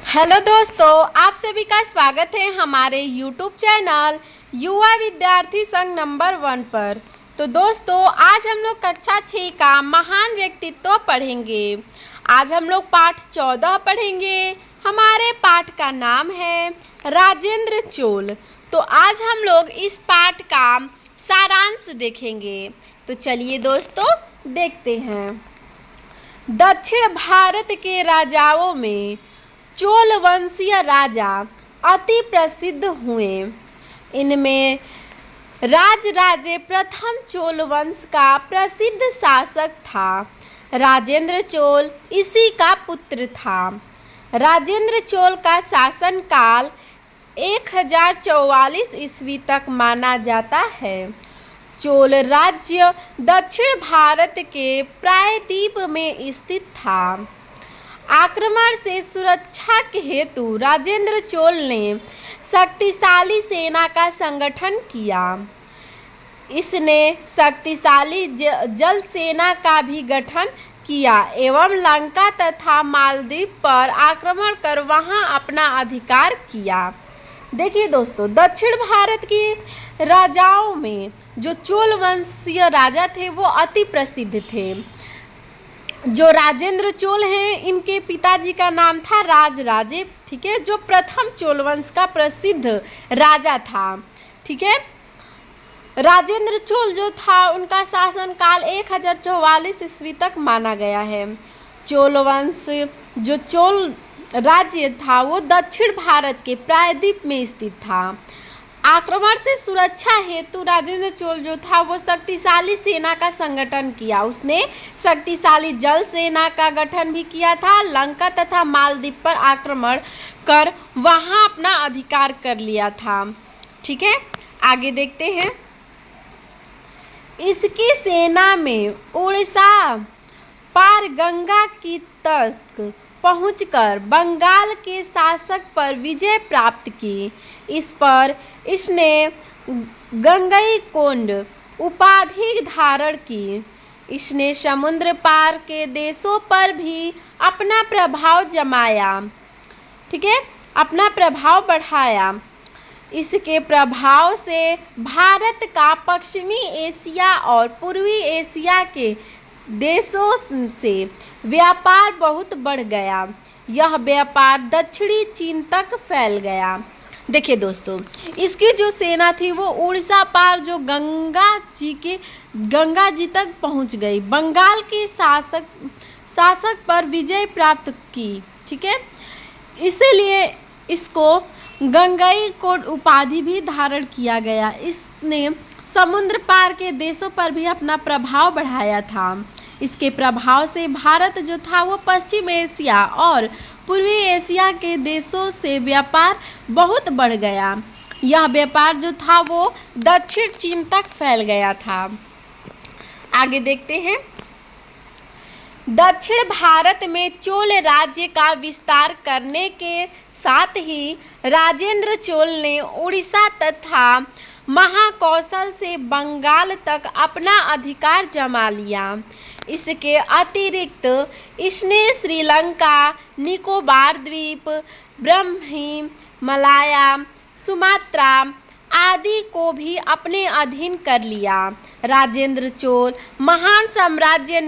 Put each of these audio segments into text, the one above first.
Hello दोस्तों, आप सभी का स्वागत है हमारे YouTube चैनल युवा विद्यार्थी संघ नंबर 1 पर। तो दोस्तों, आज हम लोग कक्षा 6 का महान व्यक्तित्व पढ़ेंगे। आज हम लोग पाठ 14 पढ़ेंगे। हमारे पाठ का नाम है राजेंद्र चोल। तो आज हम लोग इस पाठ का सारांश देखेंगे। तो चलिए दोस्तों, देखते हैं। दक्षिण भारत के राजाओं में चोल वंशीय राजा अति प्रसिद्ध हुए। इनमें राजराजे प्रथम चोल वंश का प्रसिद्ध शासक था। राजेंद्र चोल इसी का पुत्र था। राजेंद्र चोल का शासनकाल 1044 ईस्वी तक माना जाता है। चोल राज्य दक्षिण भारत के प्रायद्वीप में स्थित था। आक्रमण से सुरक्षा के हेतु राजेंद्र चोल ने शक्तिशाली सेना का संगठन किया। इसने शक्तिशाली जल सेना का भी गठन किया एवं लंका तथा मालदीव पर आक्रमण कर वहां अपना अधिकार किया। देखिए दोस्तों, दक्षिण भारत के राजाओं में जो चोल वंशीय राजा थे वो अति प्रसिद्ध थे। जो राजेंद्र चोल हैं, इनके पिताजी का नाम था राजराजे, ठीक है, जो प्रथम चोल वंश का प्रसिद्ध राजा था। ठीक है, राजेंद्र चोल जो था उनका शासनकाल 1044 ईस्वी तक माना गया है। चोल वंश जो चोल राज्य था वो दक्षिण भारत के प्रायद्वीप में स्थित था। आक्रमण से सुरक्षा हेतु राजेंद्र चोल जो था वो शक्तिशाली सेना का संगठन किया। उसने शक्तिशाली जल सेना का गठन भी किया था। लंका तथा मालदीव पर आक्रमण कर वहां अपना अधिकार कर लिया था। ठीक है, आगे देखते हैं। इसकी सेना में उड़ीसा पार गंगा की तक पहुंचकर बंगाल के शासक पर विजय प्राप्त की। इस पर इसने गंगईकोंड उपाधि धारण की। इसने समुद्र पार के देशों पर भी अपना प्रभाव जमाया। ठीक है, अपना प्रभाव बढ़ाया। इसके प्रभाव से भारत का पश्चिमी एशिया और पूर्वी एशिया के देशों से व्यापार बहुत बढ़ गया। यह व्यापार दक्षिणी चीन तक फैल गया। देखिए दोस्तों, इसकी जो सेना थी वो उड़ीसा पार जो गंगा जी तक पहुंच गई। बंगाल के शासक पर विजय प्राप्त की। ठीक है, इसलिए इसको गंगईकोंड उपाधि भी धारण किया गया। इसने समुद्र पार के देशों पर भी अपना प्रभाव बढ़ाया था। इसके प्रभाव से भारत जो था वो पश्चिम एशिया और पूर्वी एशिया के देशों से व्यापार बहुत बढ़ गया। यह व्यापार जो था वो दक्षिण चीन तक फैल गया था। आगे देखते हैं। दक्षिण भारत में चोल राज्य का विस्तार करने के साथ ही राजेंद्र चोल ने उड़ीसा तथा महाकौशल से बंगाल तक अपना अधिकार जमा लिया। इसके अतिरिक्त इसने श्रीलंका, निकोबार द्वीप, ब्रह्मी, मलाया, सुमात्रा आदि को भी अपने अधीन कर लिया। राजेंद्र चोल महान साम्राज्य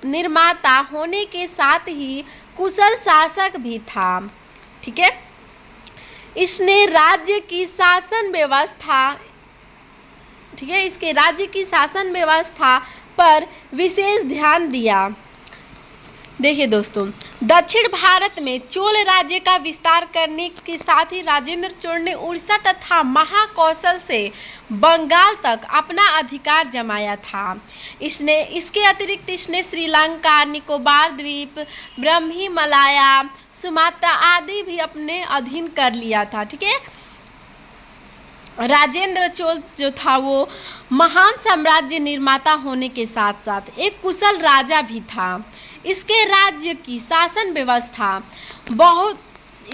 निर्माता होने के साथ ही कुशल शासक भी था। ठीक है, इसने राज्य की शासन व्यवस्था, ठीक है, इसके राज्य की शासन व्यवस्था पर विशेष ध्यान दिया। देखिए दोस्तों, दक्षिण भारत में चोल राज्य का विस्तार करने के साथ ही राजेंद्र चोल ने उड़ीसा तथा महाकौशल से बंगाल तक अपना अधिकार जमाया था। इसके अतिरिक्त इसने श्रीलंका, निकोबार द्वीप, ब्रह्मी, मलाया, सुमात्रा आदि भी अपने अधीन कर लिया था। ठीक है, राजेंद्र चोल जो था वो महान साम्राज्य निर्माता होने के साथ साथ एक कुशल राजा भी था। इसके राज्य की शासन व्यवस्था बहुत,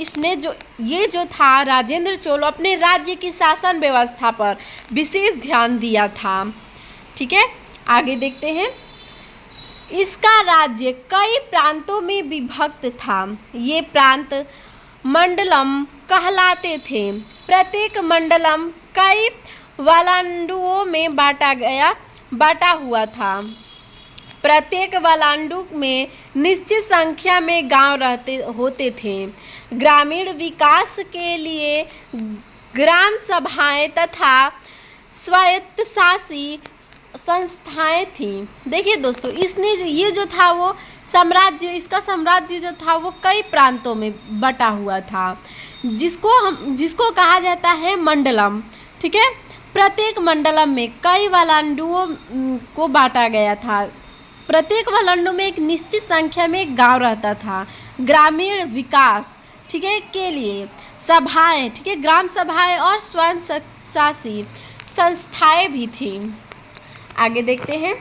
इसने जो था राजेंद्र चोल अपने राज्य की शासन व्यवस्था पर विशेष ध्यान दिया था। ठीक है, आगे देखते हैं। इसका राज्य कई प्रांतों में विभक्त था। ये प्रांत मंडलम कहलाते थे। प्रत्येक मंडलम कई वलांडुओं में बांटा हुआ था। प्रत्येक वलांडु में निश्चित संख्या में गांव होते थे। ग्रामीण विकास के लिए ग्राम सभाएं तथा स्वायत्तशासी संस्थाएं थीं। देखिए दोस्तों, इसने ये जो था वो इसका साम्राज्य जो था वो कई प्रांतों में बटा हुआ था, जिसको कहा जाता है मंडलम। ठीक है, प्रत्येक मंडलम में कई वलांडुओं को बांटा गया था। प्रत्येक वलांडु में एक निश्चित संख्या में गांव रहता था। ग्रामीण विकास, ठीक है, के लिए सभाएं, ठीक है, ग्राम सभाएं और स्वयं शासी संस्थाएं भी थीं। आगे देखते हैं।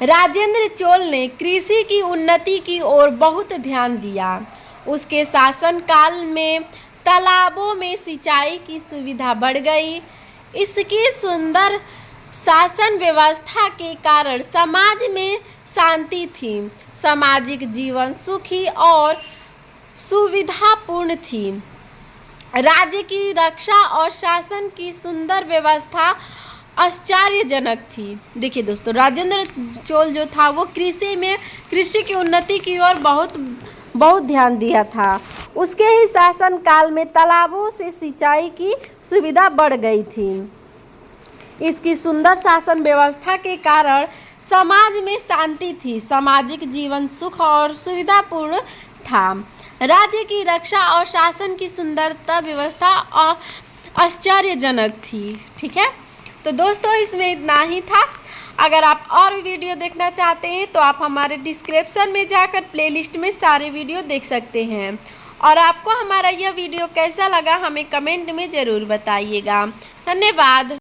राजेंद्र चोल ने कृषि की उन्नति की ओर बहुत ध्यान दिया। उसके शासनकाल में तालाबों में सिंचाई की सुविधा बढ़ गई। इसकी सुंदर शासन व्यवस्था के कारण समाज में शांति थी। सामाजिक जीवन सुखी और सुविधापूर्ण थी। राज्य की रक्षा और शासन की सुंदर व्यवस्था आश्चर्यजनक थी। देखिए दोस्तों, राजेंद्र चोल जो था वो कृषि की उन्नति की ओर बहुत ध्यान दिया था। उसके ही शासन काल में तालाबों से सिंचाई की सुविधा बढ़ गई थी। इसकी सुंदर शासन व्यवस्था के कारण समाज में शांति थी। सामाजिक जीवन सुख और सुविधापूर्ण था। राज्य की रक्षा और शासन की सुंदरता व्यवस्था आश्चर्यजनक थी। ठीक है, तो दोस्तों इसमें इतना ही था। अगर आप और वीडियो देखना चाहते हैं तो आप हमारे डिस्क्रिप्शन में जाकर प्लेलिस्ट में सारे वीडियो देख सकते हैं। और आपको हमारा यह वीडियो कैसा लगा हमें कमेंट में ज़रूर बताइएगा। धन्यवाद।